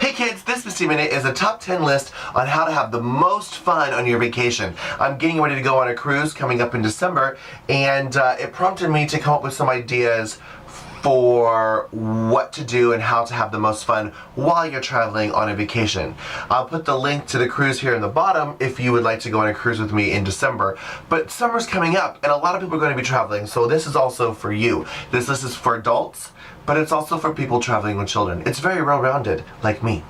Hey kids, this Misty Minute is a top 10 list on how to have the most fun on your vacation. I'm getting ready to go on a cruise coming up in December, and it prompted me to come up with some ideas for what to do and how to have the most fun while you're traveling on a vacation. I'll put the link to the cruise here in the bottom if you would like to go on a cruise with me in December. But summer's coming up and a lot of people are going to be traveling, so this is also for you. This list is for adults, but it's also for people traveling with children. It's very well-rounded, like me.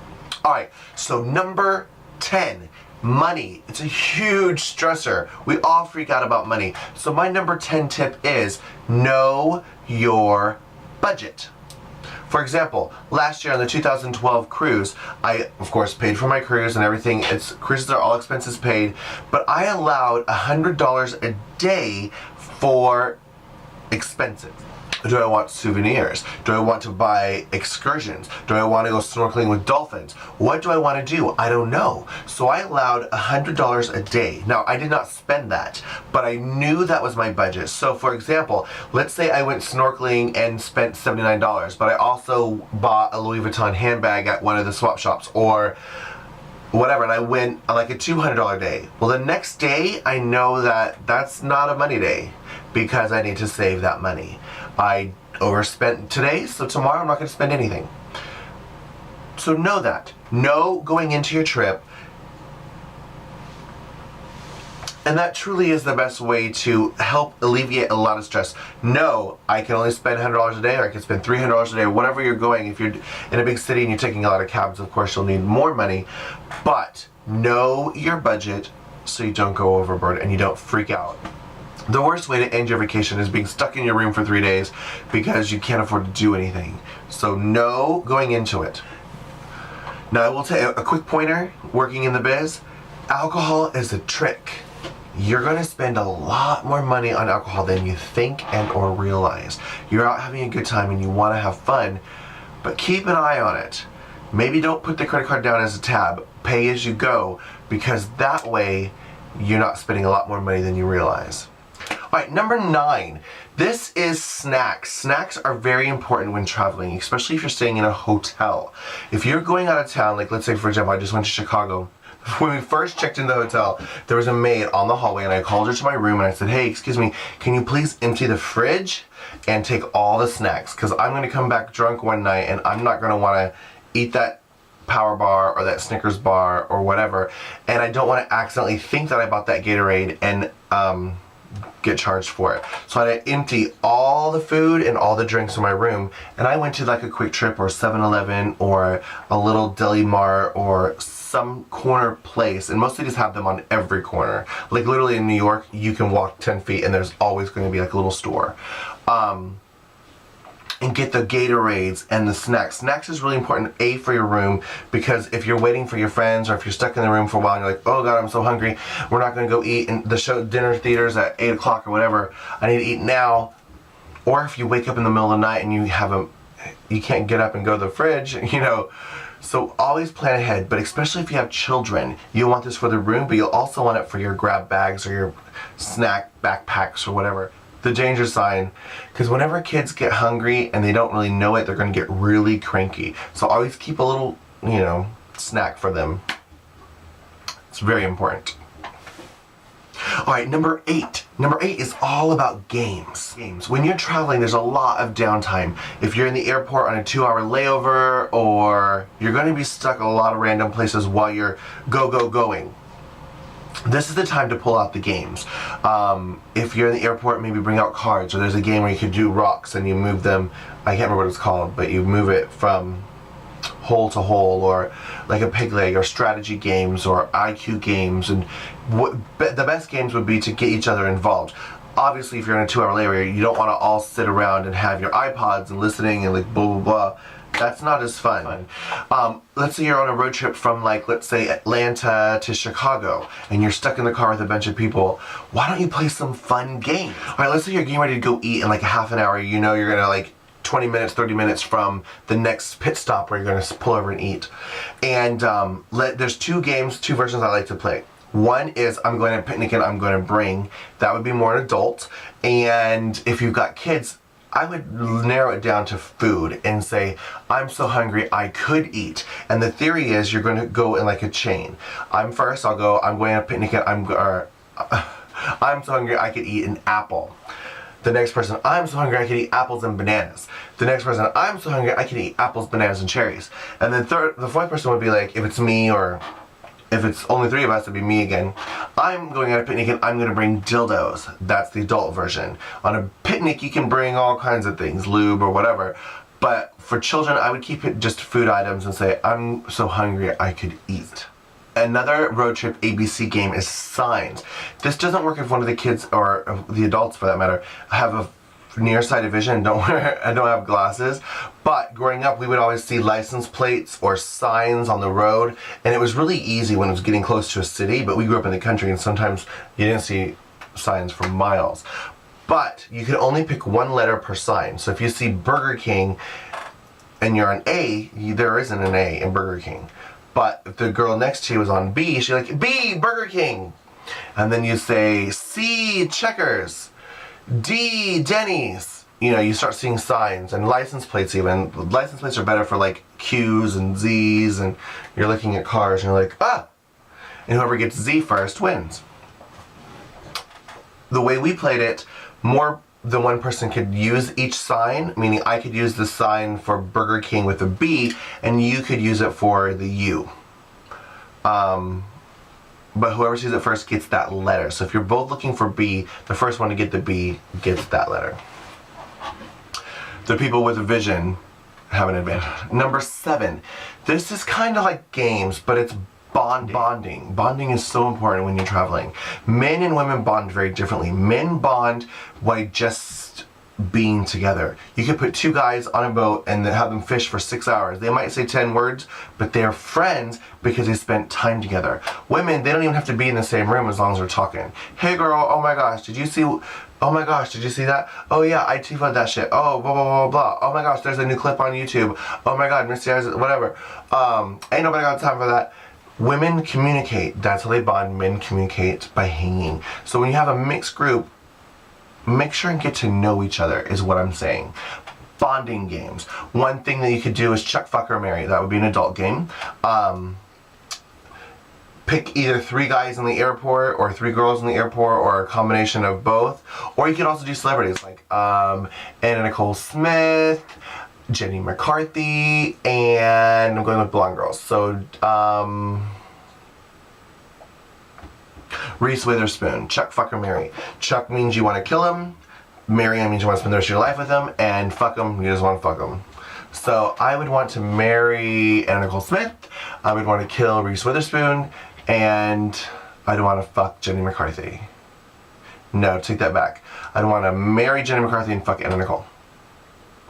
Alright, so number 10. Money. It's a huge stressor. We all freak out about money. So my number 10 tip is know your budget. For example, last year on the 2012 cruise, I of course paid for my cruise and everything. Cruises are all expenses paid, but I allowed $100 a day for expenses. Do I want souvenirs? Do I want to buy excursions? Do I want to go snorkeling with dolphins? What do I want to do? I don't know. So I allowed $100 a day. Now, I did not spend that, but I knew that was my budget. So for example, let's say I went snorkeling and spent $79, but I also bought a Louis Vuitton handbag at one of the swap shops or whatever, and I went on like a $200 day. Well, the next day, I know that that's not a money day because I need to save that money. I overspent today, so tomorrow I'm not going to spend anything. So know that. Know going into your trip. And that truly is the best way to help alleviate a lot of stress. No, I can only spend $100 a day, or I can spend $300 a day, or whatever you're going. If you're in a big city and you're taking a lot of cabs, of course you'll need more money. But know your budget so you don't go overboard and you don't freak out. The worst way to end your vacation is being stuck in your room for 3 days because you can't afford to do anything. So know going into it. Now I will tell you a quick pointer, working in the biz, alcohol is a trick. You're going to spend a lot more money on alcohol than you think and or realize. You're out having a good time and you want to have fun, but keep an eye on it. Maybe don't put the credit card down as a tab. Pay as you go, because that way you're not spending a lot more money than you realize. Alright, number 9. This is snacks. Snacks are very important when traveling, especially if you're staying in a hotel. If you're going out of town, like let's say for example, I just went to Chicago. When we first checked into the hotel, there was a maid on the hallway and I called her to my room and I said, hey, excuse me, can you please empty the fridge and take all the snacks? Because I'm going to come back drunk one night and I'm not going to want to eat that Power bar or that Snickers bar or whatever. And I don't want to accidentally think that I bought that Gatorade and get charged for it. So I had to empty all the food and all the drinks in my room, and I went to like a Quick Trip or 7-Eleven or a little deli mart or some corner place, and most cities have them on every corner. Like literally in New York, you can walk 10 feet and there's always going to be like a little store. And get the Gatorades and the snacks. Snacks is really important, A, for your room, because if you're waiting for your friends or if you're stuck in the room for a while and you're like, oh God, I'm so hungry, we're not gonna go eat, and the show dinner theater's at 8 o'clock or whatever, I need to eat now. Or if you wake up in the middle of the night and you can't get up and go to the fridge, you know. So always plan ahead, but especially if you have children, you want this for the room, but you'll also want it for your grab bags or your snack backpacks or whatever. The danger sign, because whenever kids get hungry and they don't really know it, they're going to get really cranky. So always keep a little, snack for them. It's very important. Alright, number 8. Number 8 is all about games. When you're traveling, there's a lot of downtime. If you're in the airport on a 2-hour layover, or you're going to be stuck a lot of random places while you're going. This is the time to pull out the games. If you're in the airport, maybe bring out cards, or there's a game where you could do rocks and you move them, I can't remember what it's called, but you move it from hole to hole, or like a peg leg, or strategy games, or IQ games, and the best games would be to get each other involved. Obviously, if you're in a 2-hour layover, you don't want to all sit around and have your iPods and listening and like blah blah blah. That's not as fun. Let's say you're on a road trip from let's say Atlanta to Chicago and you're stuck in the car with a bunch of people. Why don't you play some fun games? Alright, let's say you're getting ready to go eat in like a half an hour. You know you're gonna 20 minutes, 30 minutes from the next pit stop where you're gonna pull over and eat. And there's 2 versions I like to play. One is I'm going to picnic and I'm going to bring. That would be more an adult. And if you've got kids, I would narrow it down to food and say, I'm so hungry I could eat. And the theory is you're going to go in like a chain. I'm first, I'm going on a picnic and I'm so hungry I could eat an apple. The next person, I'm so hungry I could eat apples and bananas. The next person, I'm so hungry I could eat apples, bananas, and cherries. And then the fourth person would be like, if it's me or if it's only 3 of us, it'd be me again. I'm going on a picnic and I'm going to bring dildos. That's the adult version. On a picnic, you can bring all kinds of things, lube or whatever. But for children, I would keep it just food items and say, I'm so hungry I could eat. Another road trip ABC game is signs. This doesn't work if one of the kids, or the adults for that matter, have a nearsighted vision and don't have glasses. But growing up, we would always see license plates or signs on the road, and it was really easy when it was getting close to a city, but we grew up in the country and sometimes you didn't see signs for miles. But you could only pick 1 letter per sign. So if you see Burger King and you're on A, there isn't an A in Burger King. But if the girl next to you was on B, she's like, B, Burger King. And then you say C, Checkers. D, Denny's. You know, you start seeing signs and license plates even. License plates are better for like Q's and Z's, and you're looking at cars and you're like, ah! And whoever gets Z first wins. The way we played it, more than one person could use each sign, meaning I could use the sign for Burger King with a B, and you could use it for the U. But whoever sees it first gets that letter. So if you're both looking for B, the first one to get the B gets that letter. The people with a vision have an advantage. Number 7. This is kind of like games, but it's bonding. Bonding is so important when you're traveling. Men and women bond very differently. Men bond by just being together. You could put 2 guys on a boat and then have them fish for 6 hours. They might say 10 words, but they're friends because they spent time together. Women, they don't even have to be in the same room as long as they're talking. Hey girl, oh my gosh, did you see that? Oh yeah, I TiVo'd that shit. Oh, blah, blah, blah, blah. Oh my gosh, there's a new clip on YouTube. Oh my god, Misty Eyez, whatever. Ain't nobody got time for that. Women communicate. That's how they bond. Men communicate by hanging. So when you have a mixed group, make sure and get to know each other is what I'm saying. Bonding games. One thing that you could do is chuck, fuck, or marry. That would be an adult game. Pick either 3 guys in the airport or 3 girls in the airport or a combination of both. Or you could also do celebrities like Anna Nicole Smith, Jenny McCarthy, and I'm going with blonde girls. So, Reese Witherspoon. Chuck, fuck, or marry. Chuck means you want to kill him. Marry him means you want to spend the rest of your life with him. And fuck him, you just want to fuck him. So I would want to marry Anna Nicole Smith. I would want to kill Reese Witherspoon. And I'd want to fuck Jenny McCarthy. No, take that back. I'd want to marry Jenny McCarthy and fuck Anna Nicole.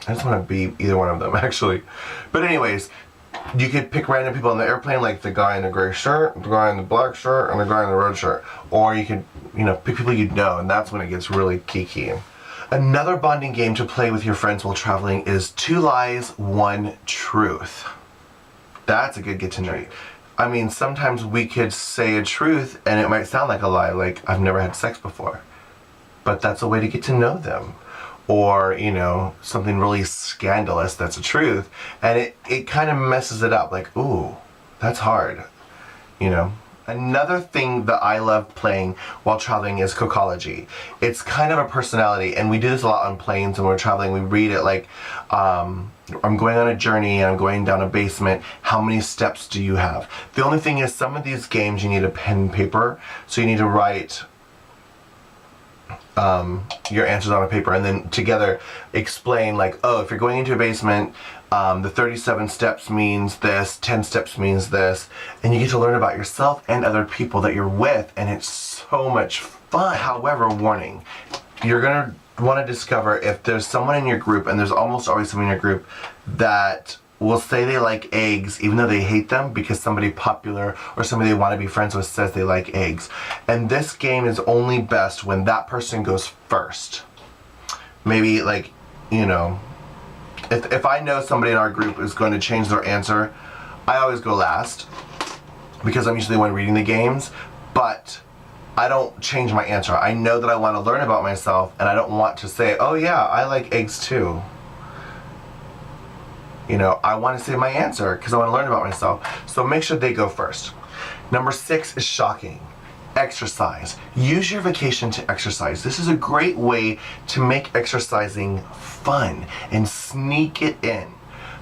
I just want to be either one of them, actually. But anyways, you could pick random people on the airplane, like the guy in the gray shirt, the guy in the black shirt, and the guy in the red shirt. Or you could, pick people you'd know, and that's when it gets really kiki. Another bonding game to play with your friends while traveling is 2 lies, 1 truth. That's a good get to know you. I mean, sometimes we could say a truth, and it might sound like a lie, like, I've never had sex before. But that's a way to get to know them. Or, something really scandalous that's a truth, and it kind of messes it up, like, ooh, that's hard, Another thing that I love playing while traveling is Cocology. It's kind of a personality, and we do this a lot on planes when we're traveling. We read it like, I'm going on a journey and I'm going down a basement. How many steps do you have? The only thing is, some of these games you need a pen and paper, so you need to write your answers on a paper and then together explain, like, oh, if you're going into a basement, the 37 steps means this, 10 steps means this, and you get to learn about yourself and other people that you're with, and it's so much fun. However, warning, you're gonna want to discover if there's someone in your group, and there's almost always someone in your group that will say they like eggs even though they hate them because somebody popular or somebody they want to be friends with says they like eggs. And this game is only best when that person goes first. Maybe, like, if I know somebody in our group is going to change their answer, I always go last because I'm usually the one reading the games. But I don't change my answer. I know that I want to learn about myself, and I don't want to say, oh yeah, I like eggs too. You know, I want to say my answer because I want to learn about myself. So make sure they go first. Number 6 is shocking. Exercise. Use your vacation to exercise. This is a great way to make exercising fun and sneak it in.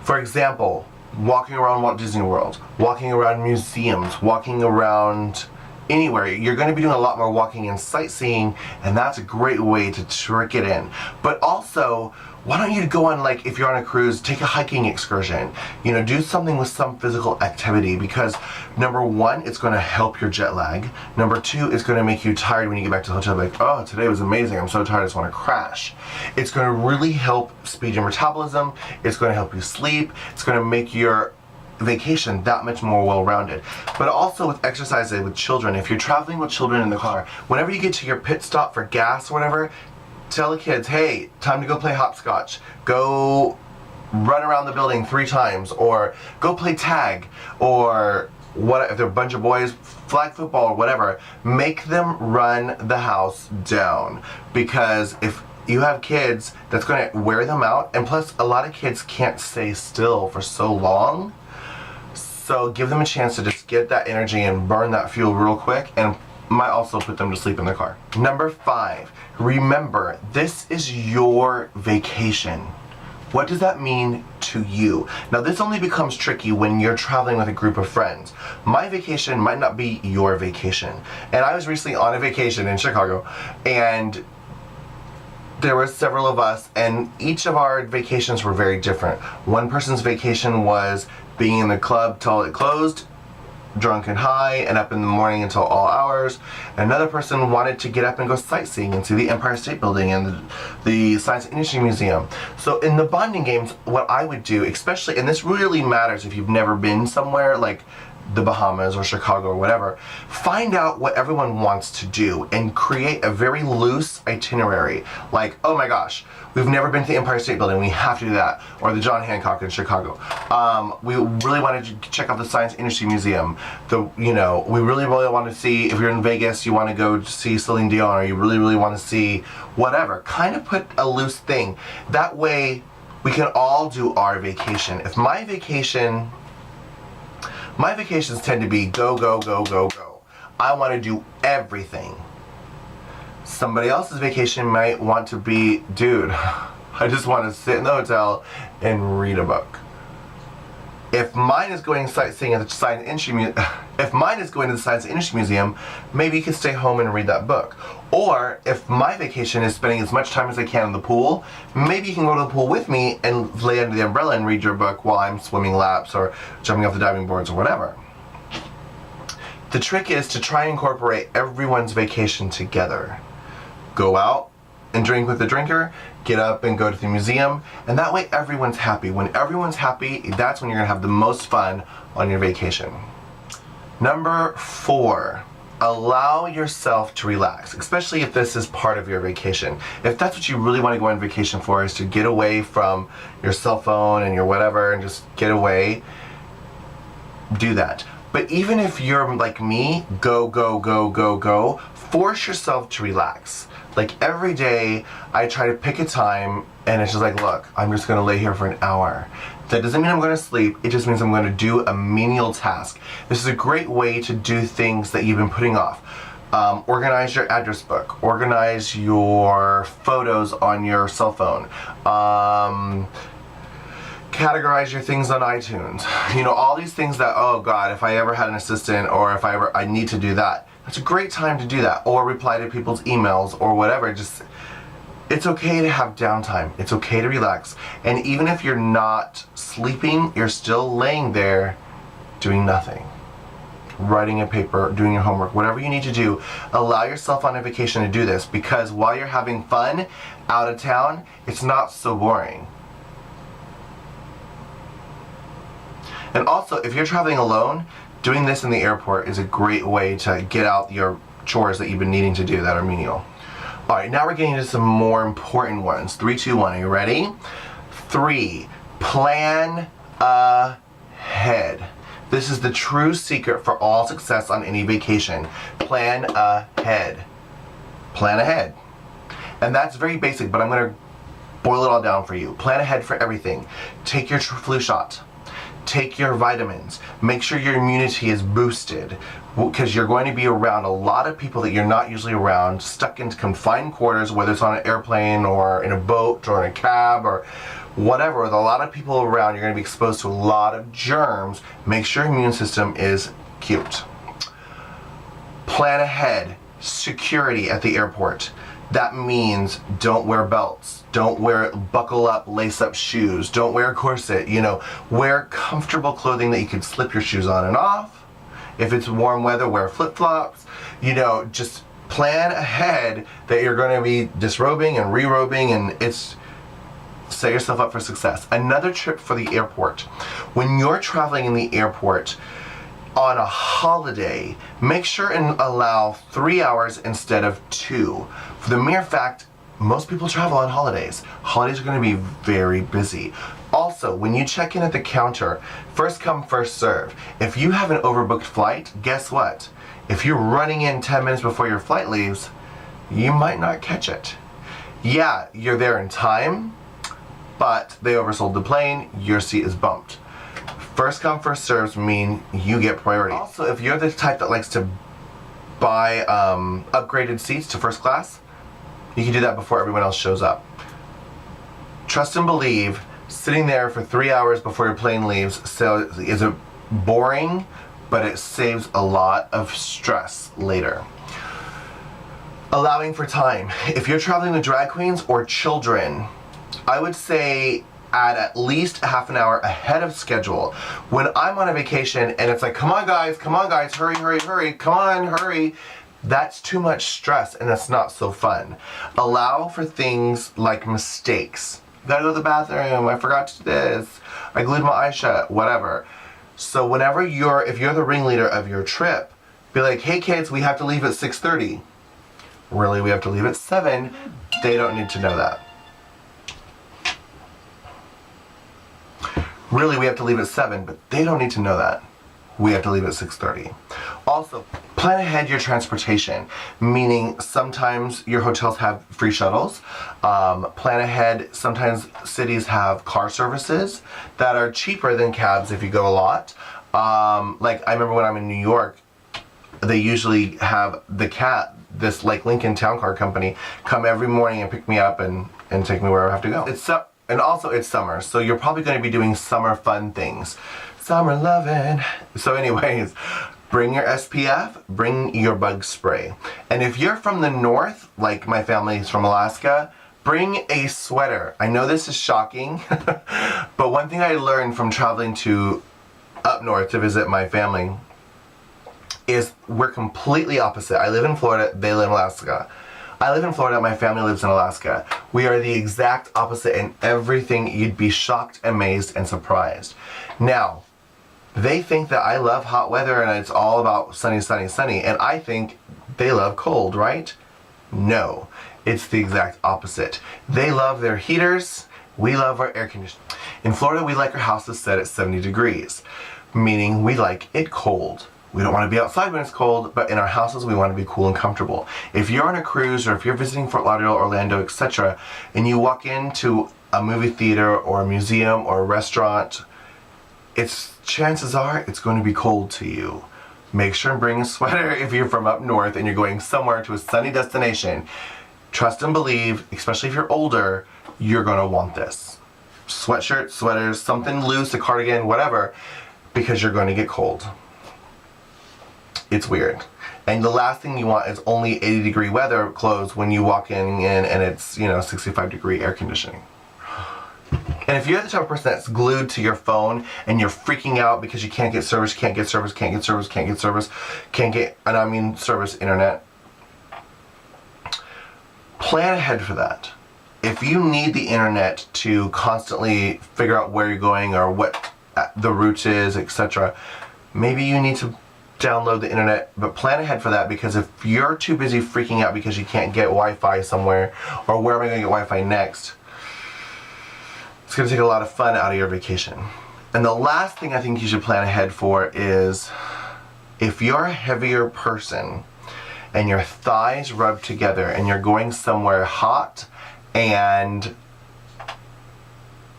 For example, walking around Walt Disney World, walking around museums, walking around anywhere. You're going to be doing a lot more walking and sightseeing, and that's a great way to trick it in. But also, why don't you go on, like, if you're on a cruise, take a hiking excursion. You know, do something with some physical activity, because number 1, it's going to help your jet lag. Number 2, it's going to make you tired when you get back to the hotel, like, oh, today was amazing, I'm so tired, I just want to crash. It's going to really help speed your metabolism. It's going to help you sleep. It's going to make your vacation that much more well-rounded. But also with exercising with children, if you're traveling with children in the car, whenever you get to your pit stop for gas or whatever, tell the kids, hey, time to go play hopscotch. Go run around the building 3 times, or go play tag, or what if they're a bunch of boys, flag football or whatever. Make them run the house down, because if you have kids, that's going to wear them out, and plus a lot of kids can't stay still for so long. So give them a chance to just get that energy and burn that fuel real quick, and might also put them to sleep in their car. Number 5, remember, this is your vacation. What does that mean to you? Now, this only becomes tricky when you're traveling with a group of friends. My vacation might not be your vacation. And I was recently on a vacation in Chicago, and there were several of us, and each of our vacations were very different. One person's vacation was being in the club till it closed, drunk and high, and up in the morning until all hours. Another person wanted to get up and go sightseeing and see the Empire State Building and the Science and Industry Museum. So in the bonding games, what I would do, especially, and this really matters if you've never been somewhere like the Bahamas or Chicago or whatever, find out what everyone wants to do and create a very loose itinerary. Like, oh my gosh, we've never been to the Empire State Building, we have to do that. Or the John Hancock in Chicago. We really wanted to check out the Science Industry Museum. We really want to see, if you're in Vegas, you want to go see Celine Dion, or you really want to see whatever. Kind of put a loose thing. That way, we can all do our vacation. If my vacations tend to be go, go, go, go, go. I want to do everything. Somebody else's vacation might want to be, dude, I just want to sit in the hotel and read a book. If mine is going sightseeing at the Science Industry Museum, maybe you can stay home and read that book. Or if my vacation is spending as much time as I can in the pool, maybe you can go to the pool with me and lay under the umbrella and read your book while I'm swimming laps or jumping off the diving boards or whatever. The trick is to try and incorporate everyone's vacation together. Go out and drink with the drinker, get up and go to the museum, and that way everyone's happy. When everyone's happy, that's when you're gonna have the most fun on your vacation. Number 4, allow yourself to relax, especially if this is part of your vacation. If that's what you really want to go on vacation for, is to get away from your cell phone and your whatever and just get away, do that. But even if you're like me, go, go, go, go, go, force yourself to relax. Like every day, I try to pick a time, and it's just like, look, I'm just gonna lay here for an hour. That doesn't mean I'm gonna sleep, it just means I'm gonna do a menial task. This is a great way to do things that you've been putting off. Organize your address book, organize your photos on your cell phone, categorize your things on iTunes. You know, all these things that, oh God, if I ever had an assistant, or if I need to do that. It's a great time to do that, or reply to people's emails or whatever. Just, it's okay to have downtime. It's okay to relax. And even if you're not sleeping, you're still laying there doing nothing. Writing a paper, doing your homework, whatever you need to do, allow yourself on a vacation to do this, because while you're having fun out of town, it's not so boring. And also, if you're traveling alone, doing this in the airport is a great way to get out your chores that you've been needing to do that are menial. All right, now we're getting into some more important ones. 3, 2, 1, are you ready? 3, plan ahead. This is the true secret for all success on any vacation. Plan ahead. Plan ahead. And that's very basic, but I'm going to boil it all down for you. Plan ahead for everything. Take your flu shot. Take your vitamins. Make sure your immunity is boosted, because you're going to be around a lot of people that you're not usually around, stuck in confined quarters, whether it's on an airplane or in a boat or in a cab or whatever. With a lot of people around, you're going to be exposed to a lot of germs. Make sure your immune system is cute. Plan ahead. Security at the airport. That means don't wear belts, don't wear buckle up, lace up shoes, don't wear a corset, wear comfortable clothing that you can slip your shoes on and off. If it's warm weather, wear flip-flops. Just plan ahead that you're going to be disrobing and re-robing, and set yourself up for success. Another trip for the airport. When you're traveling in the airport, on a holiday, make sure and allow 3 hours instead of 2. For the mere fact, most people travel on holidays. Holidays are going to be very busy. Also, when you check in at the counter, first come, first serve. If you have an overbooked flight, guess what? If you're running in 10 minutes before your flight leaves, you might not catch it. Yeah, you're there in time, but they oversold the plane, your seat is bumped. First come, first serves mean you get priority. Also, if you're the type that likes to buy upgraded seats to first class, you can do that before everyone else shows up. Trust and believe, sitting there for 3 hours before your plane leaves is boring, but it saves a lot of stress later. Allowing for time. If you're traveling with drag queens or children, I would say add at least half an hour ahead of schedule. When I'm on a vacation and it's like, come on guys, hurry, come on, hurry. That's too much stress and that's not so fun. Allow for things like mistakes. Gotta go to the bathroom, I forgot to do this, I glued my eye shut, whatever. So if you're the ringleader of your trip, be like, hey kids, we have to leave at 6:30. Really, we have to leave at 7. They don't need to know that. Really, we have to leave at 7, but they don't need to know that. We have to leave at 6:30. Also, plan ahead your transportation, meaning sometimes your hotels have free shuttles. Plan ahead, sometimes cities have car services that are cheaper than cabs if you go a lot. Like I remember when I'm in New York, they usually have this like Lincoln Town Car Company come every morning and pick me up and take me where I have to go. And also it's summer, so you're probably going to be doing summer fun things. Summer lovin'. So anyways, bring your SPF, bring your bug spray. And if you're from the north, like my family is from Alaska, bring a sweater. I know this is shocking, but one thing I learned from traveling to up north to visit my family is we're completely opposite. I live in Florida, they live in Alaska. I live in Florida, my family lives in Alaska. We are the exact opposite in everything. You'd be shocked, amazed, and surprised. Now, they think that I love hot weather and it's all about sunny, sunny, sunny, and I think they love cold, right? No, it's the exact opposite. They love their heaters, we love our air conditioning. In Florida, we like our houses set at 70 degrees, meaning we like it cold. We don't want to be outside when it's cold, but in our houses we want to be cool and comfortable. If you're on a cruise or if you're visiting Fort Lauderdale, Orlando, etc., and you walk into a movie theater or a museum or a restaurant, chances are it's going to be cold to you. Make sure and bring a sweater if you're from up north and you're going somewhere to a sunny destination. Trust and believe, especially if you're older, you're going to want this. Sweatshirt, sweaters, something loose, a cardigan, whatever, because you're going to get cold. It's weird. And the last thing you want is only 80-degree weather clothes when you walk in and it's, 65-degree air conditioning. And if you're the type of person that's glued to your phone and you're freaking out because you can't get service, service internet, plan ahead for that. If you need the internet to constantly figure out where you're going or what the route is, etc., maybe you need to download the internet, but plan ahead for that, because if you're too busy freaking out because you can't get Wi-Fi somewhere, or where am I going to get Wi-Fi next, it's going to take a lot of fun out of your vacation. And the last thing I think you should plan ahead for is, if you're a heavier person and your thighs rub together and you're going somewhere hot and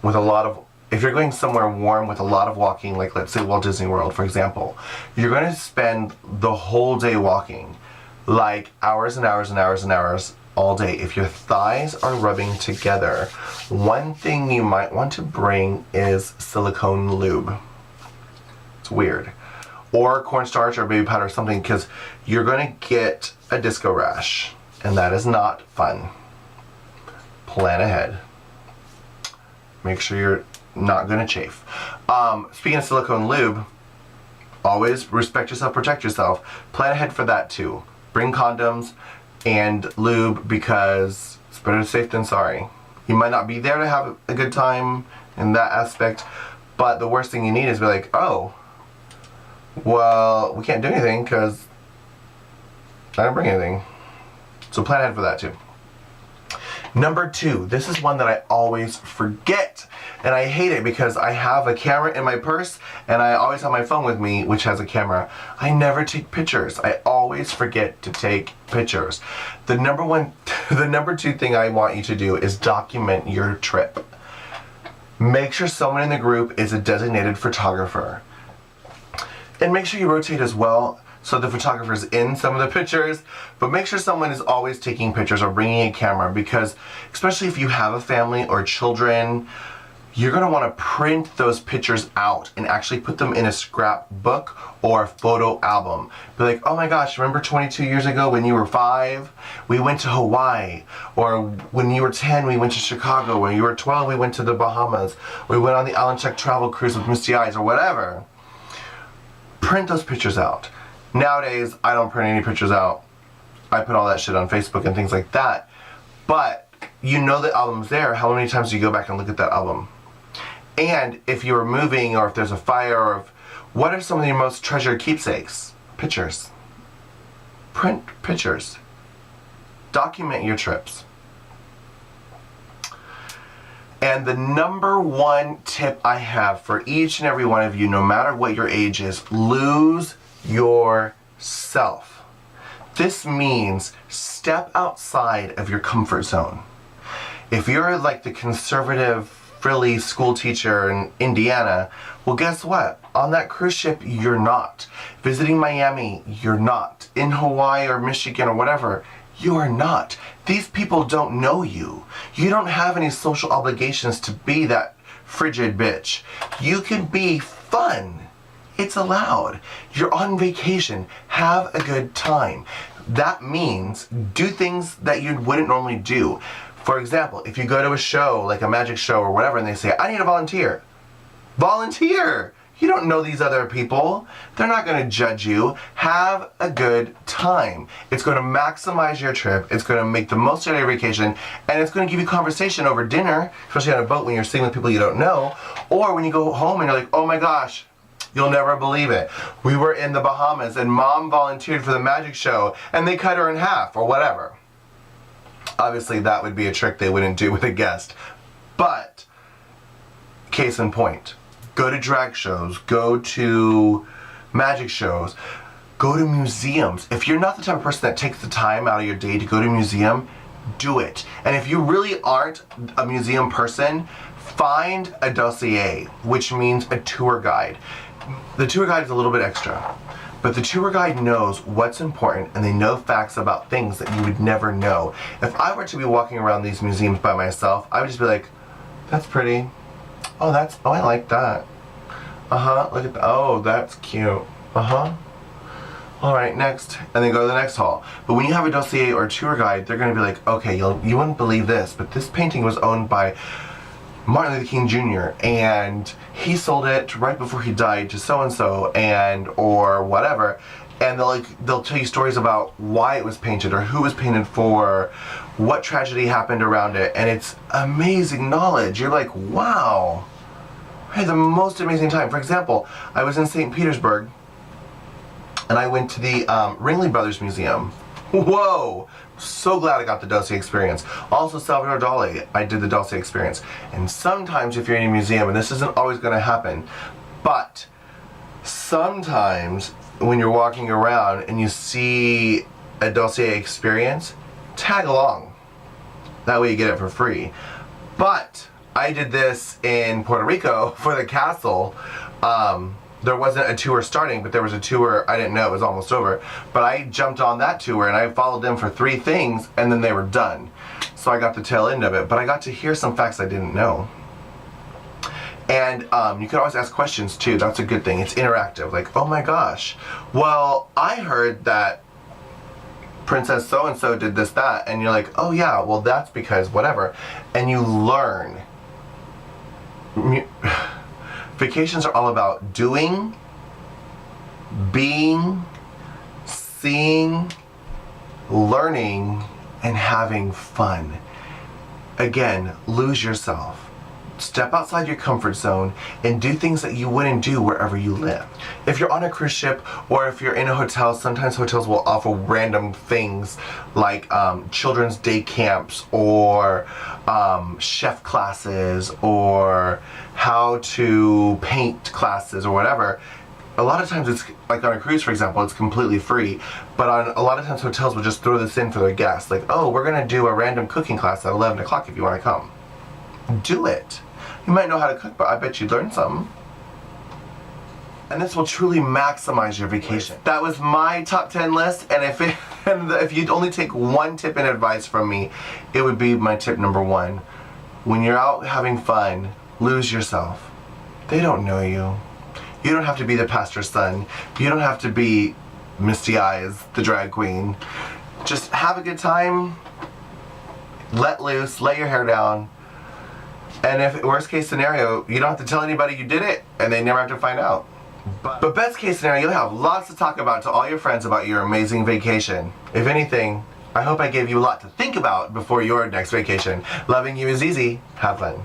with a lot of, if you're going somewhere warm with a lot of walking, like let's say Walt Disney World, for example, you're going to spend the whole day walking, like hours and hours and hours and hours all day. If your thighs are rubbing together, one thing you might want to bring is silicone lube. It's weird. Or cornstarch or baby powder or something, because you're going to get a disco rash, and that is not fun. Plan ahead. Make sure you're not going to chafe. Speaking of silicone lube, always respect yourself, protect yourself. Plan ahead for that too. Bring condoms and lube, because it's better safe than sorry. You might not be there to have a good time in that aspect, but the worst thing you need is be like, oh, well, we can't do anything because I didn't bring anything. So plan ahead for that too. Number 2, this is one that I always forget, and I hate it because I have a camera in my purse and I always have my phone with me, which has a camera. I never take pictures. I always forget to take pictures. The number 2 thing I want you to do is document your trip. Make sure someone in the group is a designated photographer. And make sure you rotate as well, so the photographer's in some of the pictures, but make sure someone is always taking pictures or bringing a camera, because especially if you have a family or children, you're going to want to print those pictures out and actually put them in a scrapbook or a photo album. Be like, oh my gosh, remember 22 years ago when you were 5? We went to Hawaii. Or when you were 10, we went to Chicago. When you were 12, we went to the Bahamas. We went on the Island Check travel cruise with Misty Eyez, or whatever. Print those pictures out. Nowadays, I don't print any pictures out. I put all that shit on Facebook and things like that. But you know the album's there. How many times do you go back and look at that album? And if you're moving, or if there's a fire, or if, what are some of your most treasured keepsakes? Pictures. Print pictures. Document your trips. And the number 1 tip I have for each and every one of you, no matter what your age is, lose yourself. This means step outside of your comfort zone. If you're like the conservative, frilly school teacher in Indiana, well, guess what? On that cruise ship, you're not. Visiting Miami, you're not. In Hawaii or Michigan or whatever, you are not. These people don't know you. You don't have any social obligations to be that frigid bitch. You can be fun. It's allowed. You're on vacation. Have a good time. That means do things that you wouldn't normally do. For example, if you go to a show, like a magic show or whatever, and they say, I need a volunteer. Volunteer! You don't know these other people. They're not going to judge you. Have a good time. It's going to maximize your trip. It's going to make the most out of your vacation. And it's going to give you conversation over dinner, especially on a boat when you're sitting with people you don't know. Or when you go home and you're like, oh my gosh, you'll never believe it. We were in the Bahamas and Mom volunteered for the magic show and they cut her in half or whatever. Obviously that would be a trick they wouldn't do with a guest. But, case in point, go to drag shows, go to magic shows, go to museums. If you're not the type of person that takes the time out of your day to go to a museum, do it. And if you really aren't a museum person, find a dossier, which means a tour guide. The tour guide is a little bit extra, but the tour guide knows what's important and they know facts about things that you would never know. If I were to be walking around these museums by myself, I would just be like, that's pretty. Oh, I like that. Look at that. Oh, that's cute. All right, next. And then go to the next hall. But when you have a dossier or a tour guide, they're going to be like, okay, you wouldn't believe this, but this painting was owned by Martin Luther King Jr. and he sold it right before he died to so-and-so and or whatever. And they'll tell you stories about why it was painted or who it was painted for, what tragedy happened around it, and it's amazing knowledge. You're like, wow, I had the most amazing time. For example, I was in St. Petersburg and I went to the Ringling Brothers Museum. Whoa! So glad I got the dossier experience. Also, Salvador Dali, I did the dossier experience. And sometimes if you're in a museum, and this isn't always going to happen, but sometimes when you're walking around and you see a dossier experience, tag along. That way you get it for free. But I did this in Puerto Rico for the castle. There wasn't a tour starting, but there was a tour, I didn't know, it was almost over. But I jumped on that tour and I followed them for 3 things and then they were done. So I got the tail end of it, but I got to hear some facts I didn't know. And you can always ask questions too, that's a good thing. It's interactive, like, oh my gosh, well, I heard that Princess so-and-so did this, that, and you're like, oh yeah, well that's because whatever. And you learn. Vacations are all about doing, being, seeing, learning, and having fun. Again, lose yourself. Step outside your comfort zone and do things that you wouldn't do wherever you live. If you're on a cruise ship or if you're in a hotel, sometimes hotels will offer random things like children's day camps or chef classes or how to paint classes or whatever. A lot of times it's, like on a cruise for example, it's completely free, but on a lot of times hotels will just throw this in for their guests. Like, oh, we're gonna do a random cooking class at 11 o'clock if you wanna come. Do it. You might know how to cook, but I bet you'd learn something. And this will truly maximize your vacation. That was my top 10 list, and if you'd only take one tip and advice from me, it would be my tip number 1. When you're out having fun, lose yourself. They don't know you. You don't have to be the pastor's son. You don't have to be Misty Eyez, the drag queen. Just have a good time, let loose, let your hair down. And if worst case scenario, you don't have to tell anybody you did it and they never have to find out. But best case scenario, you'll have lots to talk about to all your friends about your amazing vacation. If anything, I hope I gave you a lot to think about before your next vacation. Loving you is easy. Have fun.